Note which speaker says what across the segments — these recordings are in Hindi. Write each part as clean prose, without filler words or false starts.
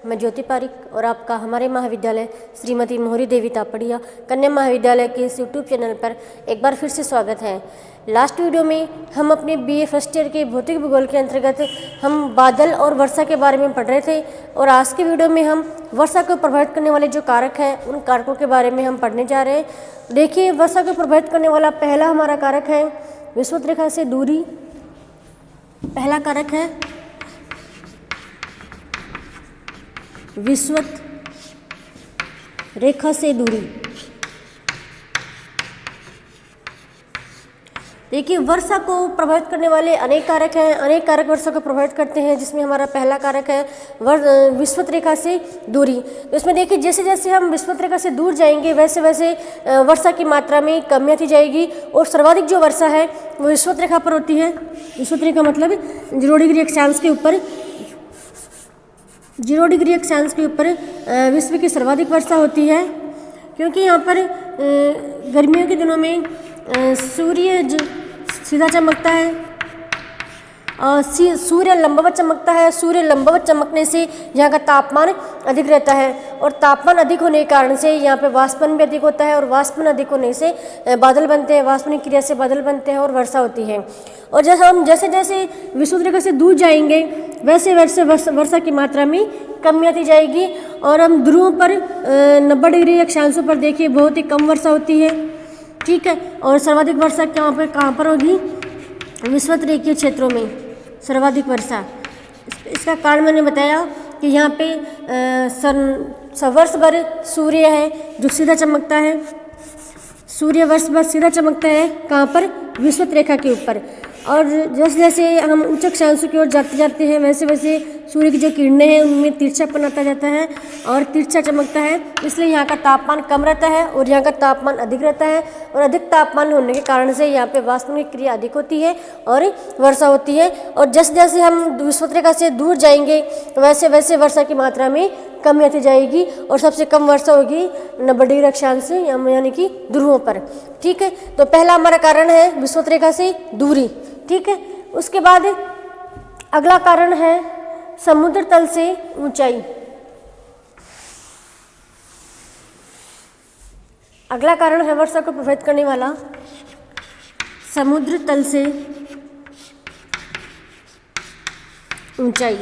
Speaker 1: मैं ज्योति पारिक और आपका हमारे महाविद्यालय श्रीमती मोहरी देवी तापड़िया कन्या महाविद्यालय के इस यूट्यूब चैनल पर एक बार फिर से स्वागत है। लास्ट वीडियो में हम अपने बीए फर्स्ट ईयर के भौतिक भूगोल के अंतर्गत हम बादल और वर्षा के बारे में पढ़ रहे थे और आज के वीडियो में हम वर्षा को प्रभावित करने वाले जो कारक हैं उन कारकों के बारे में हम पढ़ने जा रहे हैं। देखिए, वर्षा को प्रभावित करने वाला पहला हमारा कारक है विषुवत रेखा से दूरी। पहला कारक है विषुवत रेखा से दूरी। देखिए, वर्षा को प्रभावित करने वाले अनेक कारक हैं, अनेक कारक वर्षा को प्रभावित करते हैं, जिसमें हमारा पहला कारक है विषुवत रेखा से दूरी। तो इसमें देखिए, जैसे जैसे हम विषुवत रेखा से दूर जाएंगे वैसे वैसे वर्षा की मात्रा में कमी आती जाएगी और सर्वाधिक जो वर्षा है वो विषुवत रेखा पर होती है। विषुवत रेखा मतलब 0 डिग्री अक्षांश के ऊपर, 0 डिग्री अक्षांश के ऊपर विश्व की सर्वाधिक वर्षा होती है, क्योंकि यहाँ पर गर्मियों के दिनों में सूर्य सीधा चमकता है और सूर्य लंबवत चमकता है। सूर्य लंबवत चमकने से यहाँ का तापमान अधिक रहता है और तापमान अधिक होने के कारण से यहाँ पे वाष्पन भी अधिक होता है और वाष्पन अधिक होने से बादल बनते हैं, वाष्पन क्रिया से बादल बनते हैं और वर्षा होती है। और जैसे जैसे विषुवत रेखा से दूर जाएंगे वैसे वैसे वर्षा की मात्रा में कमी आती जाएगी और हम ध्रुवों पर 90 डिग्री अक्षांशों पर देखिए बहुत ही कम वर्षा होती है, ठीक है। और सर्वाधिक वर्षा कहाँ पर होगी? विषुवत रेखीय क्षेत्रों में सर्वाधिक वर्षा। इसका कारण मैंने बताया कि यहाँ पे वर्ष भर सूर्य है जो सीधा चमकता है, सूर्य वर्ष भर सीधा चमकता है कहाँ पर? विषुवत रेखा के ऊपर। और जैसे जैसे हम उच्च अक्षांशों की ओर जाते जाते हैं वैसे वैसे सूर्य की जो किरणें हैं उनमें तिरछापन आता जाता है और तिरछा चमकता है, इसलिए यहाँ का तापमान कम रहता है और यहाँ का तापमान अधिक रहता है। और अधिक तापमान होने के कारण से यहाँ पे वाष्पन की क्रिया अधिक होती है और वर्षा होती है। और जैसे जैसे हम विषुवत रेखा से दूर जाएंगे वैसे वैसे वर्षा की मात्रा में कमी आती जाएगी और सबसे कम वर्षा होगी 90 डिग्री अक्षांश यानी कि ध्रुवों पर, ठीक है। तो पहला हमारा कारण है विषुवत रेखा से दूरी, ठीक है। उसके बाद अगला कारण है समुद्र तल से ऊंचाई। अगला कारण है वर्षा को प्रभावित करने वाला समुद्र तल से ऊंचाई।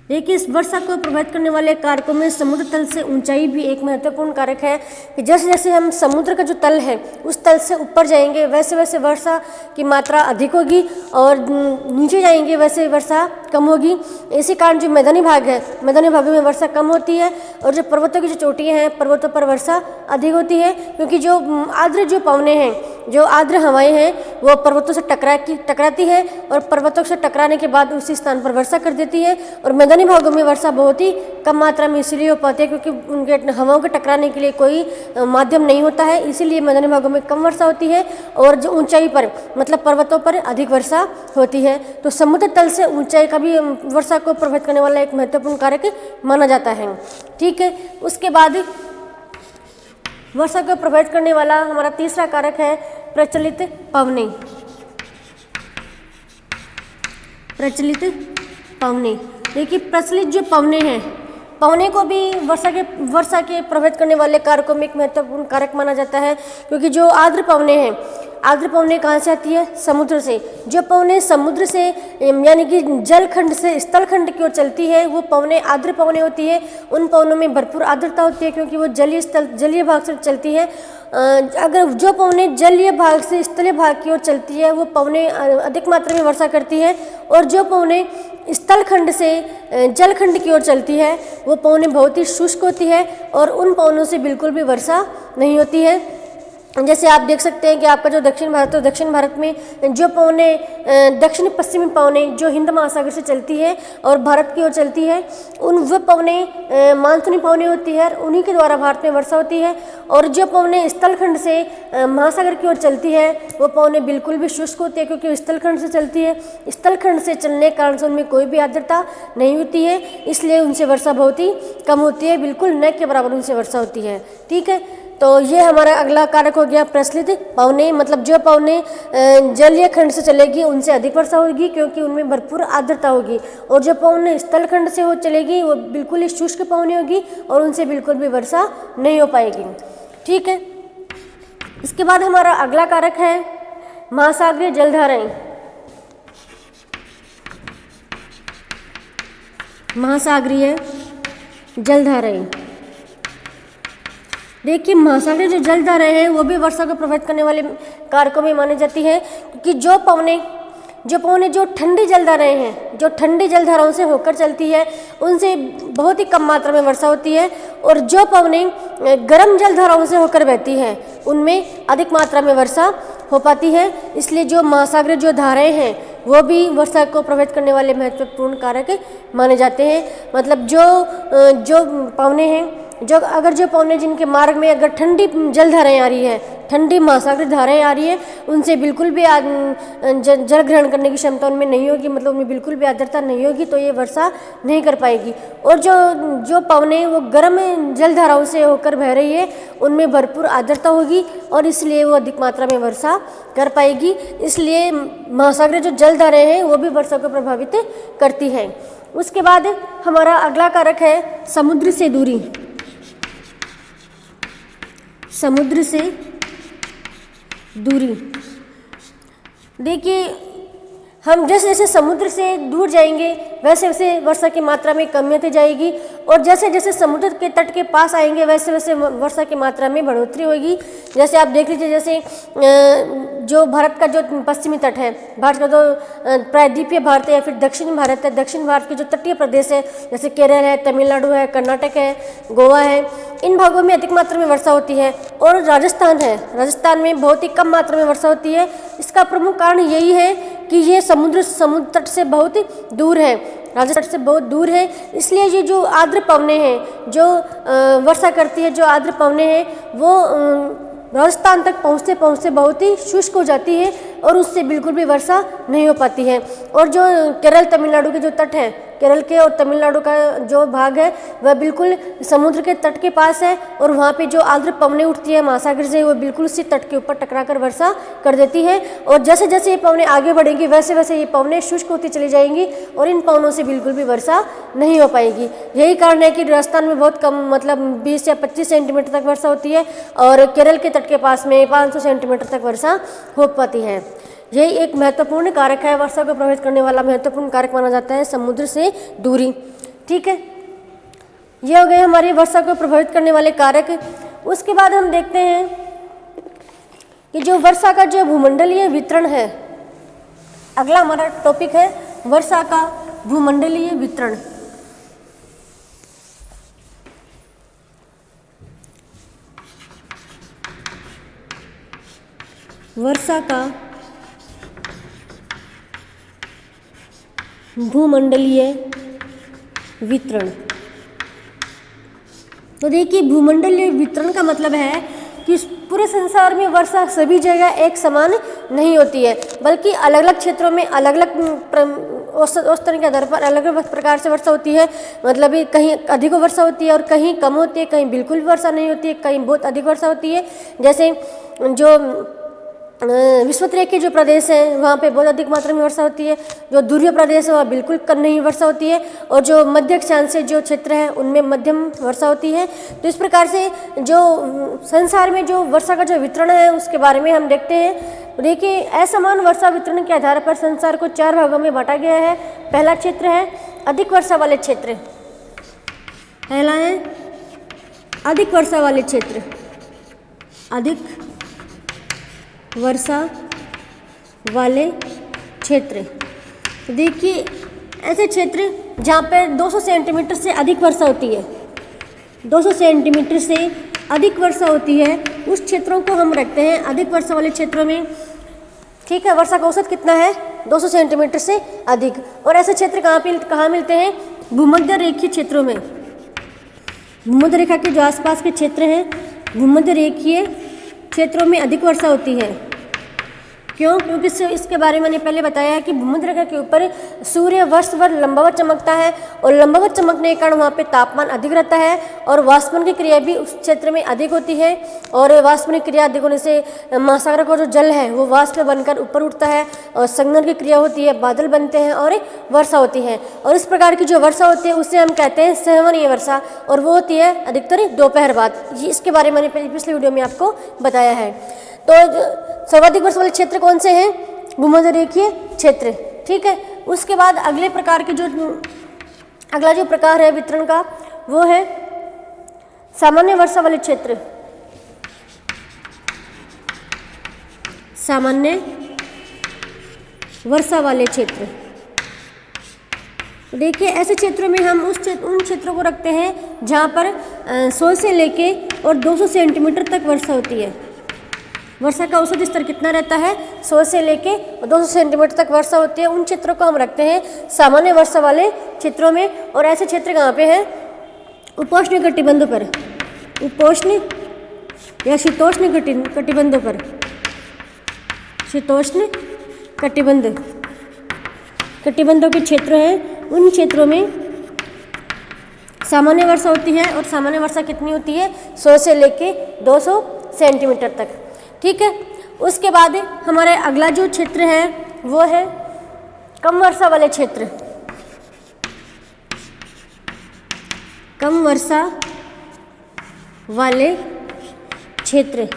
Speaker 1: देखिए, इस वर्षा को प्रभावित करने वाले कारकों में समुद्र तल से ऊंचाई भी एक महत्वपूर्ण कारक है कि जैसे जैसे हम समुद्र का जो तल है उस तल से ऊपर जाएंगे वैसे वैसे वर्षा की मात्रा अधिक होगी और नीचे जाएंगे वैसे वर्षा कम होगी। इसी कारण जो मैदानी भाग है, मैदानी भागों में वर्षा कम होती है और जो पर्वतों की जो चोटियाँ हैं पर्वतों पर वर्षा अधिक होती है, क्योंकि जो आर्द्र जो पवनें हैं, जो आर्द्र हवाएं हैं वो पर्वतों से टकराती है और पर्वतों से टकराने के बाद उसी स्थान पर वर्षा कर देती है। और मैदानी भागों में वर्षा बहुत ही कम मात्रा में इसलिए हो पाती है क्योंकि उनके हवाओं के टकराने के लिए कोई माध्यम नहीं होता है, इसीलिए मैदानी भागों में कम वर्षा होती है और जो ऊंचाई पर मतलब पर्वतों पर अधिक वर्षा होती है। तो समुद्र तल से ऊंचाई का भी वर्षा को प्रभावित करने वाला एक महत्वपूर्ण कारक माना जाता है, ठीक है। उसके बाद वर्षा को प्रभावित करने वाला हमारा तीसरा कारक है प्रचलित पवनें। प्रचलित पवनें, देखिए प्रचलित जो पवनें हैं, पवने को भी वर्षा के प्रभावित करने वाले कारकों में एक महत्वपूर्ण कारक माना जाता है, क्योंकि जो आर्द्र पवने हैं, आर्द्र पवने कहाँ से आती है? समुद्र से। जो पवने समुद्र से यानी कि जलखंड से स्थलखंड की ओर चलती है वो पवने आर्द्र पवने होती है। उन पवनों में भरपूर आर्द्रता होती है क्योंकि वो जलीय भाग से चलती है। अगर जो पवने जलीय भाग से स्थलीय भाग की ओर चलती है वो पवने अधिक मात्रा में वर्षा करती है और जो पवने स्थलखंड से जलखंड की ओर चलती है वो पवने बहुत ही शुष्क होती है और उन पवनों से बिल्कुल भी वर्षा नहीं होती है। जैसे आप देख सकते हैं कि आपका जो दक्षिण भारत है, दक्षिण भारत में जो पवने दक्षिण पश्चिमी पवने जो हिंद महासागर से चलती है और भारत की ओर चलती है वो पवने मानसूनी पवने होती है, उन्हीं के द्वारा भारत में वर्षा होती है। और जो पवने स्थलखंड से महासागर की ओर चलती है वो पवने बिल्कुल भी शुष्क होती है क्योंकि स्थलखंड से चलती है। स्थलखंड से चलने के कारण से उनमें कोई भी आर्द्रता नहीं होती है, इसलिए उनसे वर्षा बहुत ही कम होती है, बिल्कुल न के बराबर उनसे वर्षा होती है, ठीक है। तो ये हमारा अगला कारक हो गया प्रचलित पवने, मतलब जो पवने जलीय खंड से चलेगी उनसे अधिक वर्षा होगी क्योंकि उनमें भरपूर आर्द्रता होगी, और जो पवने स्थल खंड से वो चलेगी वो बिल्कुल ही शुष्क पवने होगी और उनसे बिल्कुल भी वर्षा नहीं हो पाएगी। ठीक है, इसके बाद हमारा अगला कारक है महासागरीय जलधाराएं। महासागरीय जलधाराएं, देखिए महासागरीय जो जलधाराएं हैं वो भी वर्षा को प्रभावित करने वाले कारकों में मानी जाती है, क्योंकि जो पवने जो ठंडी जलधाराएं हैं, जो ठंडी जलधाराओं से होकर चलती है उनसे बहुत ही कम मात्रा में वर्षा होती है, और जो पवने गर्म जलधाराओं से होकर बहती है उनमें अधिक मात्रा में वर्षा हो पाती है। इसलिए जो महासागरीय जो धाराएं हैं वो भी वर्षा को प्रभावित करने वाले महत्वपूर्ण कारक माने जाते हैं। मतलब जो पवने हैं, जो पवने जिनके मार्ग में अगर ठंडी जलधाराएं आ रही है, ठंडी महासागरीय धाराएं आ रही है, उनसे बिल्कुल भी जल ग्रहण करने की क्षमता उनमें नहीं होगी, मतलब उनमें बिल्कुल भी आर्द्रता नहीं होगी, तो ये वर्षा नहीं कर पाएगी। और जो पवने वो गर्म जलधाराओं से होकर बह रही है उनमें भरपूर आर्द्रता होगी और इसलिए वो अधिक मात्रा में वर्षा कर पाएगी। इसलिए महासागरीय जो जलधाराएं हैं वो भी वर्षा को प्रभावित करती हैं। उसके बाद हमारा अगला कारक है समुद्र से दूरी। समुद्र से दूरी, देखिए हम जैसे जैसे समुद्र से दूर जाएंगे वैसे वैसे वर्षा की मात्रा में कमी होती जाएगी, और जैसे जैसे समुद्र के तट के पास आएंगे वैसे वैसे वर्षा की मात्रा में बढ़ोतरी होगी। जैसे आप देख लीजिए, जैसे जो भारत का जो पश्चिमी तट है, भारत का जो प्रायद्वीपीय भारत है या फिर दक्षिण भारत है, दक्षिण भारत के जो तटीय प्रदेश है जैसे केरल है, तमिलनाडु है, कर्नाटक है, गोवा है, इन भागों में अधिक मात्रा में वर्षा होती है। और राजस्थान है, राजस्थान में बहुत ही कम मात्रा में वर्षा होती है। इसका प्रमुख कारण यही है कि ये समुद्र तट से बहुत ही दूर है, राजस्थान से बहुत दूर है। इसलिए ये जो आर्द्र पवने हैं, जो वर्षा करती है, जो आर्द्र पवने हैं, वो राजस्थान तक पहुँचते पहुँचते बहुत ही शुष्क हो जाती है और उससे बिल्कुल भी वर्षा नहीं हो पाती है। और जो केरल तमिलनाडु के जो तट हैं, केरल के और तमिलनाडु का जो भाग है वह बिल्कुल समुद्र के तट के पास है, और वहाँ पे जो आर्द्र पवने उठती है महासागर से वो बिल्कुल उसी तट के ऊपर टकराकर वर्षा कर देती है। और जैसे जैसे ये पवने आगे बढ़ेंगी वैसे वैसे ये पवने शुष्क होती चली जाएंगी और इन पवनों से बिल्कुल भी वर्षा नहीं हो पाएगी। यही कारण है कि राजस्थान में बहुत कम, मतलब 20 या 25 सेंटीमीटर तक वर्षा होती है और केरल के तट के पास में 500 सेंटीमीटर तक वर्षा हो पाती है। यही एक महत्वपूर्ण कारक है, वर्षा को प्रभावित करने वाला महत्वपूर्ण कारक माना जाता है समुद्र से दूरी। ठीक है, ये हो गए हमारी वर्षा को प्रभावित करने वाले कारक। उसके बाद हम देखते हैं कि जो वर्षा का जो भूमंडलीय वितरण है, अगला हमारा टॉपिक है वर्षा का भूमंडलीय वितरण। वर्षा का भूमंडलीय वितरण। तो देखिए, भूमंडलीय वितरण का मतलब है कि पूरे संसार में वर्षा सभी जगह एक समान नहीं होती है, बल्कि अलग अलग क्षेत्रों में अलग अलग औसतन के आधार पर अलग अलग प्रकार से वर्षा होती है। मतलब कहीं अधिक वर्षा होती है और कहीं कम होती है, कहीं बिल्कुल भी वर्षा नहीं होती है, कहीं बहुत अधिक वर्षा होती है। जैसे जो विषुवत के जो प्रदेश हैं वहाँ पे बहुत अधिक मात्रा में वर्षा होती है, जो ध्रुवीय प्रदेश है वहाँ बिल्कुल कम नहीं वर्षा होती है, और जो मध्य अक्षांश जो क्षेत्र है उनमें मध्यम वर्षा होती है। तो इस प्रकार से जो संसार में जो वर्षा का जो वितरण है उसके बारे में हम देखते हैं। देखिए, असमान वर्षा वितरण के आधार पर संसार को 4 भागों में बांटा गया है। पहला क्षेत्र है अधिक वर्षा वाले क्षेत्र। पहला है अधिक वर्षा वाले क्षेत्र, अधिक वर्षा वाले क्षेत्र। तो देखिए, ऐसे क्षेत्र जहाँ पर 200 सेंटीमीटर से अधिक वर्षा होती है, 200 सेंटीमीटर से अधिक वर्षा होती है, उस क्षेत्रों को हम रखते हैं अधिक वर्षा वाले क्षेत्रों में। ठीक है, वर्षा का औसत कितना है? 200 सेंटीमीटर से अधिक। और ऐसे क्षेत्र कहाँ मिलते हैं? भूमध्य रेखीय क्षेत्रों में। भूमध्य रेखा के जो आसपास के क्षेत्र हैं, भूमध्य रेखीय क्षेत्रों में अधिक वर्षा होती है। क्यों? क्योंकि इसके बारे में मैंने पहले बताया है कि भूमध्य रेखा के ऊपर सूर्य वर्ष भर लंबवत चमकता है और लंबवत चमकने के कारण वहाँ पे तापमान अधिक रहता है और वाष्पन की क्रिया भी उस क्षेत्र में अधिक होती है और वाष्पन की क्रिया अधिक होने से महासागर का जो जल है वो वाष्प बनकर ऊपर उठता है और संघनन की क्रिया होती है, बादल बनते हैं और वर्षा होती है। और इस प्रकार की जो वर्षा होती है उसे हम कहते हैं संवहनीय वर्षा और वो होती है अधिकतर दोपहर बाद। इसके बारे में मैंने पिछले वीडियो में आपको बताया है। तो सर्वाधिक वर्षा वाले क्षेत्र कौन से हैं? भूमध्य रेखीय क्षेत्र। ठीक है, उसके बाद अगले प्रकार के अगला जो प्रकार है वितरण का वो है सामान्य वर्षा वाले क्षेत्र। सामान्य वर्षा वाले क्षेत्र, देखिए ऐसे क्षेत्रों में हम उन क्षेत्रों को रखते हैं जहाँ पर 100 से लेके और 200 सेंटीमीटर तक वर्षा होती है। वर्षा का औसत स्तर कितना रहता है? 100 से लेके 200 सेंटीमीटर तक वर्षा होती है। उन क्षेत्रों को हम रखते हैं सामान्य वर्षा वाले क्षेत्रों में। और ऐसे क्षेत्र कहाँ पे हैं? उपोष्ण कटिबंधों पर, उपोष्ण या शीतोष्ण कटिबंधों पर, शीतोष्ण कटिबंधों के क्षेत्र हैं। उन क्षेत्रों में सामान्य वर्षा होती है और सामान्य वर्षा कितनी होती है? 100 से लेके 200 सेंटीमीटर तक। ठीक है, उसके बाद हमारे अगला जो क्षेत्र है वो है कम वर्षा वाले क्षेत्र। कम वर्षा वाले क्षेत्र,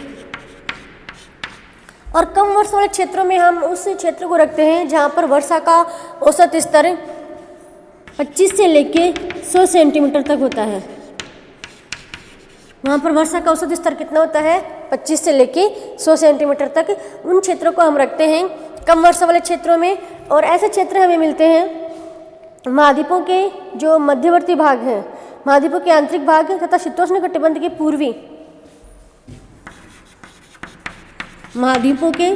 Speaker 1: और कम वर्षा वाले क्षेत्रों में हम उस क्षेत्र को रखते हैं जहाँ पर वर्षा का औसत स्तर 25 से लेके 100 सेंटीमीटर तक होता है। वहाँ पर वर्षा का औसत स्तर कितना होता है? 25 से लेके 100 सेंटीमीटर तक। उन क्षेत्रों को हम रखते हैं कम वर्षा वाले क्षेत्रों में। और ऐसे क्षेत्र हमें मिलते हैं महाद्वीपों के जो मध्यवर्ती भाग हैं, महाद्वीपों के आंतरिक भाग तथा शीतोष्ण कटिबंध के पूर्वी, महाद्वीपों के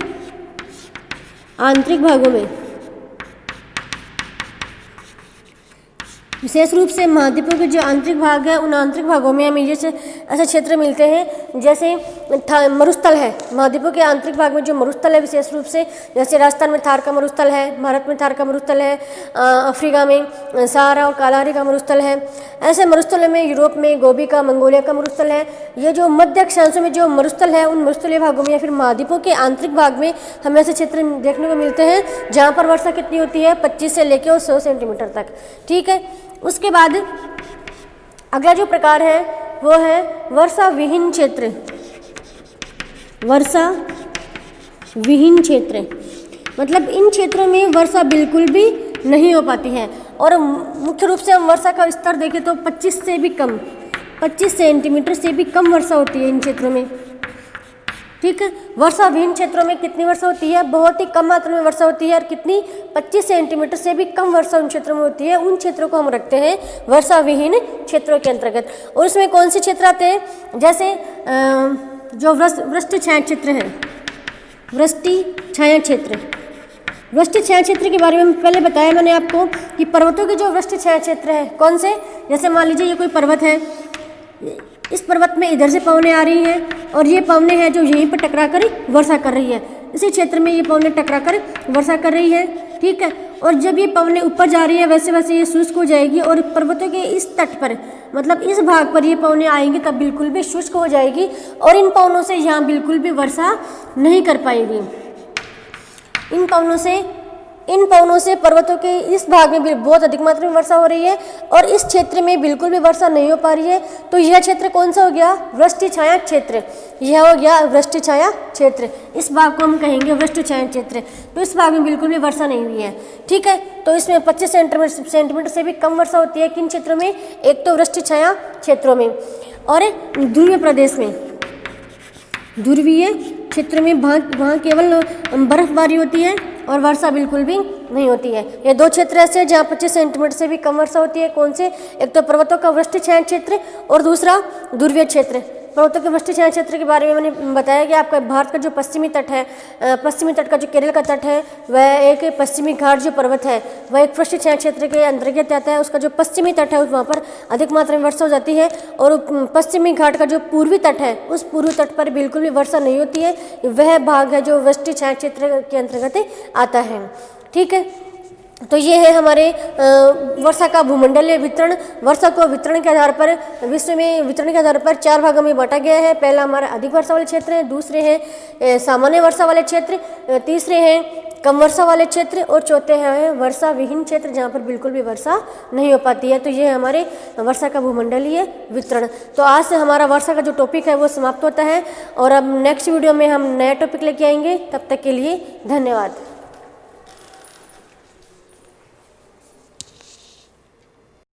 Speaker 1: आंतरिक भागों में, विशेष रूप से महाद्वीपों के जो आंतरिक भाग है उन आंतरिक भागों में हमें जैसे ऐसे क्षेत्र मिलते हैं जैसे मरुस्थल है। महाद्वीपों के आंतरिक भाग में जो मरुस्थल है विशेष रूप से, जैसे राजस्थान में थार का मरुस्थल है, भारत में थार का मरुस्थल है, अफ्रीका में सहारा और कालाहारी का मरुस्थल है। ऐसे मरुस्थलों में यूरोप में गोबी का, मंगोलिया का मरुस्थल है। ये जो मध्य अक्षांशों में जो मरुस्थल है उन मरुस्थलीय भागों में या फिर महाद्वीपों के आंतरिक भाग में हमें ऐसे क्षेत्र देखने को मिलते हैं जहाँ पर वर्षा कितनी होती है? 25 से लेकर 100 सेंटीमीटर तक। ठीक है, उसके बाद अगला जो प्रकार है वो है वर्षा विहीन क्षेत्र। वर्षा विहीन क्षेत्र मतलब इन क्षेत्रों में वर्षा बिल्कुल भी नहीं हो पाती है और मुख्य रूप से हम वर्षा का स्तर देखें तो 25 से भी कम, 25 सेंटीमीटर से भी कम वर्षा होती है इन क्षेत्रों में। ठीक है, वर्षा विहीन क्षेत्रों में कितनी वर्षा होती है? बहुत ही कम मात्रा में वर्षा होती है। और कितनी? 25 सेंटीमीटर से भी कम वर्षा उन क्षेत्रों में होती है। उन क्षेत्रों को हम रखते हैं वर्षा विहीन क्षेत्रों के अंतर्गत। और इसमें कौन से क्षेत्र आते हैं? जैसे जो वृष्टि छाया क्षेत्र है, वृष्टि छाया क्षेत्र। वृष्टि छाया क्षेत्र के बारे में पहले बताया मैंने आपको कि पर्वतों के जो वृष्टि छाया क्षेत्र है कौन से? जैसे मान लीजिए ये कोई पर्वत है, इस पर्वत में इधर से पवनें आ रही हैं और ये पवनें हैं जो यहीं पर टकरा कर वर्षा कर रही है। इसी क्षेत्र में ये पवनें टकरा कर वर्षा कर रही है। ठीक है, और जब ये पवनें ऊपर जा रही है वैसे वैसे ये शुष्क हो जाएगी और पर्वतों के इस तट पर मतलब इस भाग पर ये पवनें आएंगी तब बिल्कुल भी शुष्क हो जाएगी और इन पवनों से यहाँ बिल्कुल भी वर्षा नहीं कर पाएगी। इन पवनों से पर्वतों के इस भाग में भी बहुत अधिक मात्रा में वर्षा हो रही है और इस क्षेत्र में बिल्कुल भी वर्षा नहीं हो पा रही है। तो यह क्षेत्र कौन सा हो गया? वृष्टि छाया क्षेत्र। यह हो गया वृष्टि छाया क्षेत्र। इस भाग को हम कहेंगे वृष्टि छाया क्षेत्र। तो इस भाग में बिल्कुल भी वर्षा नहीं हुई है। ठीक है, तो इसमें 25 सेंटीमीटर से भी कम वर्षा होती है। किन क्षेत्रों में? एक तो वृष्टि छाया क्षेत्रों में और ध्रुवीय प्रदेश में, ध्रुवीय क्षेत्र में वहाँ केवल बर्फबारी होती है और वर्षा बिल्कुल भी नहीं होती है। ये दो क्षेत्र ऐसे हैं जहाँ 25 सेंटीमीटर से भी कम वर्षा होती है। कौन से? एक तो पर्वतों का वृष्टि छाया क्षेत्र और दूसरा ध्रुवीय क्षेत्र। पर्वतों के वृष्टि छाया क्षेत्र के बारे में मैंने बताया कि आपका भारत का जो पश्चिमी तट है, पश्चिमी तट का जो केरल का तट है, वह एक पश्चिमी घाट जो पर्वत है वह एक वृष्टि छाया क्षेत्र के अंतर्गत आता है। उसका जो पश्चिमी तट है वहाँ पर अधिक मात्रा में वर्षा हो जाती है, और पश्चिमी घाट का जो पूर्वी तट है उस पूर्वी तट पर बिल्कुल भी वर्षा नहीं होती है। वह भाग है जो वृष्टि छाया क्षेत्र के अंतर्गत आता है। ठीक है, तो ये है हमारे वर्षा का भूमंडलीय वितरण। वर्षा को वितरण के आधार पर, विश्व में वितरण के आधार पर 4 भागों में बांटा गया है। पहला हमारा अधिक वर्षा वाले क्षेत्र है, दूसरे हैं सामान्य वर्षा वाले क्षेत्र, तीसरे हैं कम वर्षा वाले क्षेत्र, और चौथे हैं वर्षा विहीन क्षेत्र जहाँ पर बिल्कुल भी वर्षा नहीं हो पाती है। तो ये है हमारे वर्षा का भूमंडलीय वितरण। तो आज से हमारा वर्षा का जो टॉपिक है वो समाप्त होता है, और अब नेक्स्ट वीडियो में हम नया टॉपिक लेके आएंगे। तब तक के लिए धन्यवाद।